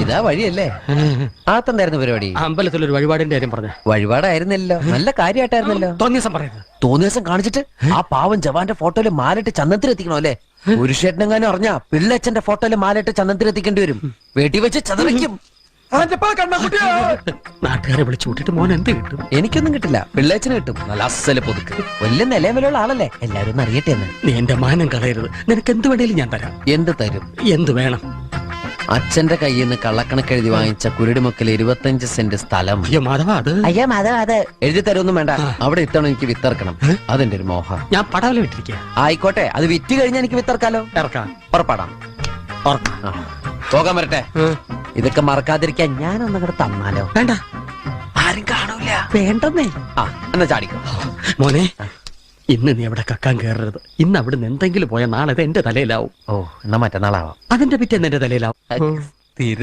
ഇതാ വഴിയല്ലേ? ആത്തെന്തായിരുന്നു പരിപാടി? അമ്പലത്തിലൊരു വഴിപാടിന്റെ കാര്യം പറഞ്ഞ. വഴിപാടായിരുന്നല്ലോ, നല്ല കാര്യമായിട്ടായിരുന്നല്ലോ. തോന്നിയ ദിവസം പറയരുത്. തോന്നിയ ദിവസം കാണിച്ചിട്ട് ആ പാവം ജവാന്റെ ഫോട്ടോയില് മാലിട്ട് ചന്ദനത്തിലെത്തിക്കണോ അല്ലേ? പുരുഷേട്ടനെങ്ങാനും അറിഞ്ഞാ പിള്ളച്ചന്റെ ഫോട്ടോയില് മാലിട്ട് ചന്ദനത്തിലെത്തിക്കേണ്ടി വരും. വീട്ടിൽ വെച്ച് ചതവയ്ക്കും. നാട്ടുകാരെ വിളിച്ചു കൂട്ടിട്ട് മോൻ എന്ത് കിട്ടും? എനിക്കൊന്നും കിട്ടില്ല, പിള്ളേച്ചന് കിട്ടും. നല്ല അസല് പുതുക്ക്, വലിയ നിലവിലുള്ള ആളല്ലേ, എല്ലാരും ഒന്ന് അറിയട്ടെ എന്ന്. നീ എന്റെ മാനം കളയരുത്. നിനക്ക് എന്ത് വേണേലും ഞാൻ തരാം. എന്ത് തരും? എന്ത് വേണം? അച്ഛന്റെ കയ്യിൽ നിന്ന് കള്ളക്കണക്കെഴുതി വാങ്ങിച്ച കുരുടിമുക്കിൽ 25 സെന്റ് സ്ഥലം. അയ്യോ മാധവ, അത് എഴുതി തരുമൊന്നും വേണ്ട. അവിടെ ഇത്തവണ എനിക്ക് വിത്തറക്കണം. അതെന്റെ ഒരു മോഹം. ഞാൻ പടവല വിട്ടിരിക്കുക. ആയിക്കോട്ടെ, അത് വിറ്റ് കഴിഞ്ഞാൽ എനിക്ക് വിത്തറക്കാലോ. ഇറക്കാം. പുറപ്പാടാം. പോകാൻ വരട്ടെ. ഇതൊക്കെ മറക്കാതിരിക്കാൻ ഞാനൊന്നും കൂടെ തന്നാലോ? വേണ്ട, ആരും കാണൂല. വേണ്ടെന്നേ. എന്നാ ചാടിക്കോ മോനെ. ഇന്ന് നീ അവിടെ കക്കാൻ കയറരുത്. ഇന്ന് അവിടുന്ന് എന്തെങ്കിലും പോയാൽ നാളെ എന്റെ തലയിലാവും. എന്നാ മറ്റന്നാളാവാം. അതിന്റെ പിറ്റേന്ന് എന്റെ തലയിലാവും. സ്ഥിര